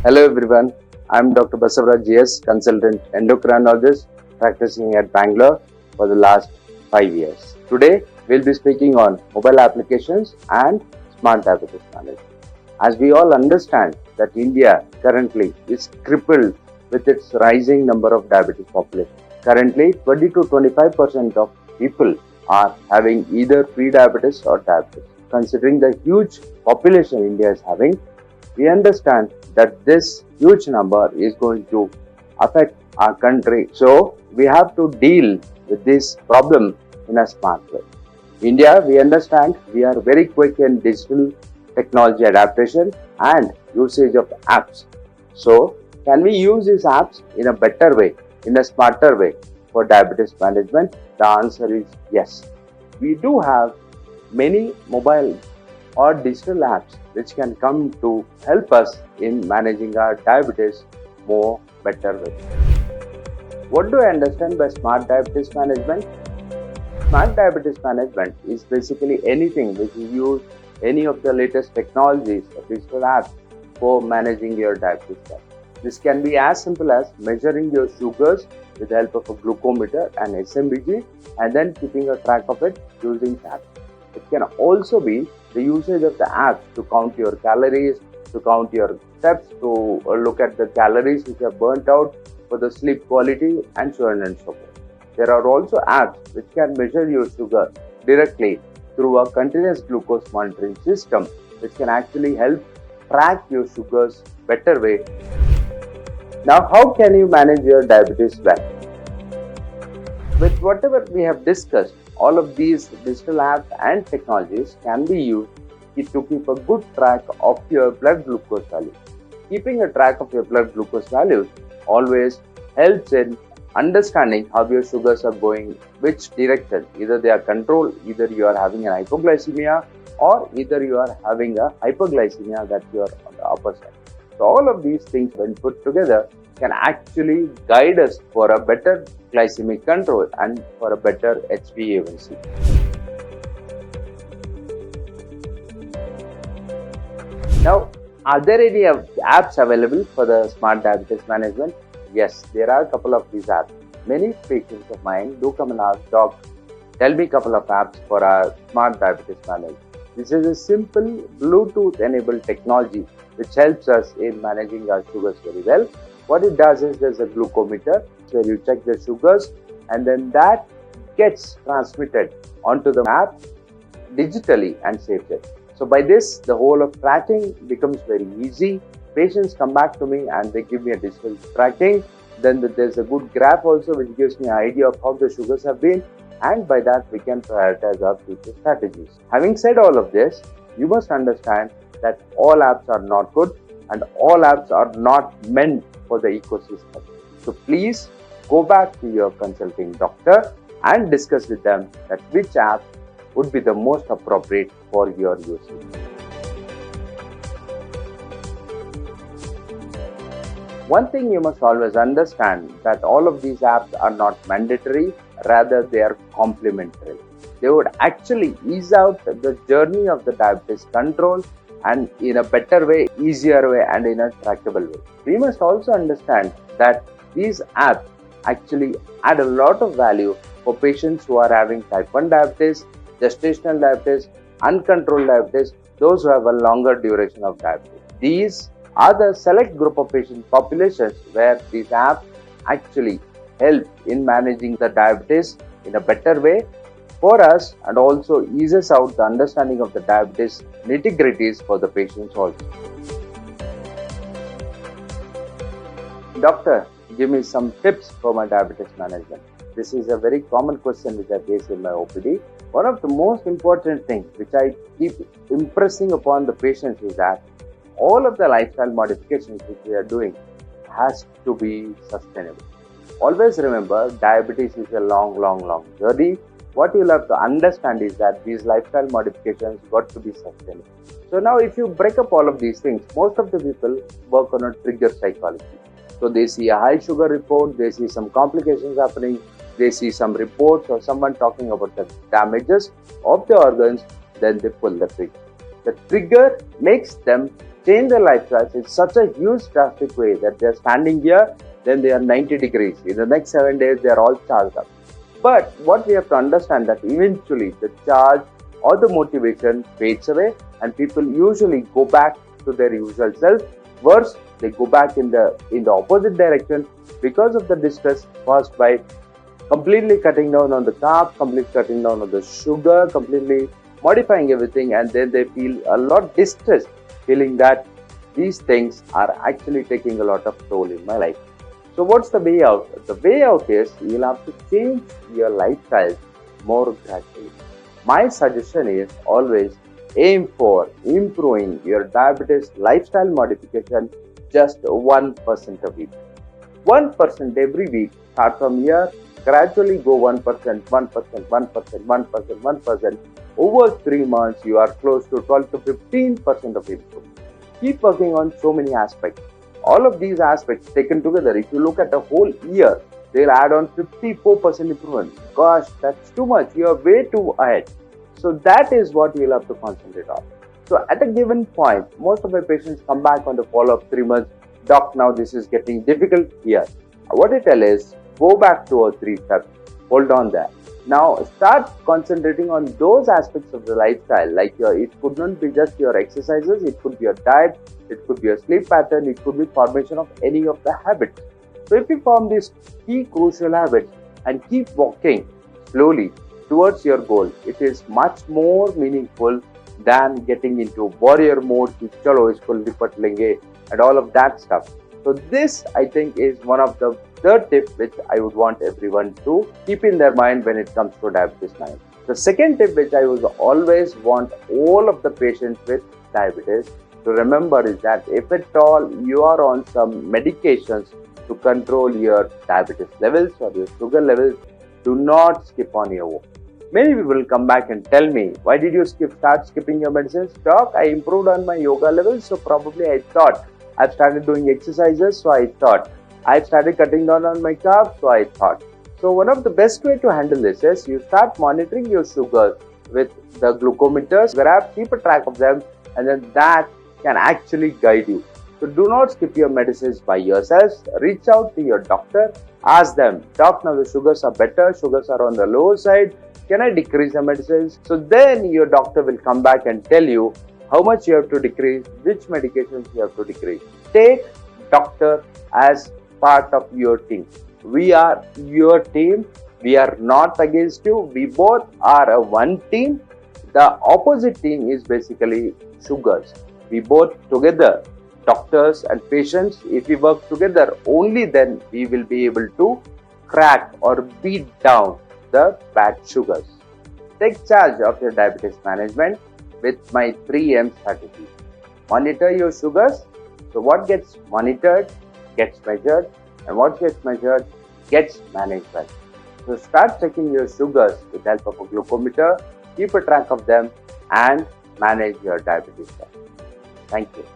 Hello everyone, I'm Dr. Basavaraj G S, consultant endocrinologist practicing at Bangalore for the last 5 years. Today we'll be speaking on mobile applications and smart diabetes management. As we all understand that India currently is crippled with its rising number of diabetes population. Currently 20 to 25% of people are having either pre-diabetes or diabetes. Considering the huge population India is having, we understand that this huge number is going to affect our country. So we have to deal with this problem in a smart way. India, we understand we are very quick in digital technology adaptation and usage of apps. So can we use these apps in a better way, in a smarter way for diabetes management? The answer is yes. We do have many mobile or digital apps which can come to help us in managing our diabetes more better way. What do I understand by smart diabetes management? Smart diabetes management is basically anything which you use any of the latest technologies or digital apps for managing your diabetes level. This can be as simple as measuring your sugars with the help of a glucometer and SMBG and then keeping a track of it using apps. It can also be the usage of the apps to count your calories, to count your steps, to look at the calories which are burnt out for the sleep quality and so on and so forth. There are also apps which can measure your sugar directly through a continuous glucose monitoring system which can actually help track your sugars better way. Now, how can you manage your diabetes well? With whatever we have discussed, all of these digital apps and technologies can be used to keep a good track of your blood glucose value. Keeping a track of your blood glucose values always helps in understanding how your sugars are going, which direction. Either they are controlled, either you are having an hypoglycemia or either you are having a hyperglycemia that you are on the upper side. So all of these things when put together can actually guide us for a better glycemic control and for a better HbA1c. Now, are there any apps available for the smart diabetes management? Yes, there are a couple of these apps. Many patients of mine do come and ask, Doc, tell me a couple of apps for our smart diabetes management. This is a simple Bluetooth enabled technology which helps us in managing our sugars very well. What it does is there's a glucometer where you check the sugars and then that gets transmitted onto the app digitally and saves it. So by this, the whole of tracking becomes very easy. Patients come back to me and they give me a digital tracking. Then there's a good graph also which gives me an idea of how the sugars have been, and by that we can prioritize our future strategies. Having said all of this, you must understand that all apps are not good and all apps are not meant for the ecosystem. So please go back to your consulting doctor and discuss with them that which app would be the most appropriate for your usage. One thing you must always understand that all of these apps are not mandatory, rather they are complementary. They would actually ease out the journey of the diabetes control and in a better way, easier way and in a trackable way. We must also understand that these apps actually add a lot of value for patients who are having type 1 diabetes, gestational diabetes, uncontrolled diabetes, those who have a longer duration of diabetes. These are the select group of patient populations where these apps actually help in managing the diabetes in a better way for us and also eases out the understanding of the diabetes nitty-gritties for the patients also. Doctor, give me some tips for my diabetes management. This is a very common question which I face in my OPD. One of the most important things which I keep impressing upon the patients is that all of the lifestyle modifications which we are doing has to be sustainable. Always remember, diabetes is a long journey. What you'll have to understand is that these lifestyle modifications got to be sustainable. So now if you break up all of these things, most of the people work on a trigger psychology. So they see a high sugar report, they see some complications happening, they see some reports or someone talking about the damages of the organs, then they pull the trigger. The trigger makes them change their lifestyles in such a huge drastic way that they're standing here, then they are 90 degrees. In the next 7 days, they are all charged up. But what we have to understand that eventually the charge or the motivation fades away and people usually go back to their usual self. Worse, they go back in the opposite direction because of the distress caused by completely cutting down on the carbs, completely cutting down on the sugar, completely modifying everything, and then they feel a lot distressed, feeling that these things are actually taking a lot of toll in my life. So what's the way out? The way out is you'll have to change your lifestyle more gradually. My suggestion is always aim for improving your diabetes lifestyle modification just 1% a week. 1% every week. Start from here, gradually go 1%, 1%, 1%, 1%, 1%. Over 3 months, you are close to 12 to 15% of improvement. Keep working on so many aspects. All of these aspects taken together, if you look at a whole year, they'll add on 54% improvement. Gosh, that's too much. You're way too ahead. So that is what you'll have to concentrate on. So at a given point, most of my patients come back on the follow-up 3 months. Doc, now this is getting difficult here. What I tell is, go back 2 or 3 steps. Hold on there. Now start concentrating on those aspects of the lifestyle, like it could not be just your exercises, it could be your diet, it could be your sleep pattern, it could be formation of any of the habits. So if you form these key crucial habits and keep walking slowly towards your goal, it is much more meaningful than getting into warrior mode, chalo isko lipat lenge, and all of that stuff. So this, I think, is one of the third tip which I would want everyone to keep in their mind when it comes to diabetes management. The second tip which I would always want all of the patients with diabetes to remember is that if at all you are on some medications to control your diabetes levels or your sugar levels, do not skip on your own. Many people will come back and tell me, why did you start skipping your medicines? Doc, I improved on my yoga levels, so probably I thought. I've started doing exercises, so I thought. I've started cutting down on my carbs, so I thought. So one of the best way to handle this is you start monitoring your sugars with the glucometers. Keep a track of them, and then that can actually guide you. So do not skip your medicines by yourselves. Reach out to your doctor. Ask them, Doc, now the sugars are better. Sugars are on the lower side. Can I decrease the medicines? So then your doctor will come back and tell you how much you have to decrease, which medications you have to decrease. Take doctor as part of your team. We are your team. We are not against you. We both are a one team. The opposite team is basically sugars. We both together, doctors and patients, if we work together, only then we will be able to crack or beat down the bad sugars. Take charge of your diabetes management with my 3M strategy. Monitor your sugars. So what gets monitored gets measured, and what gets measured gets managed well. So start checking your sugars with the help of a glucometer, keep a track of them, and manage your diabetes well. Thank you.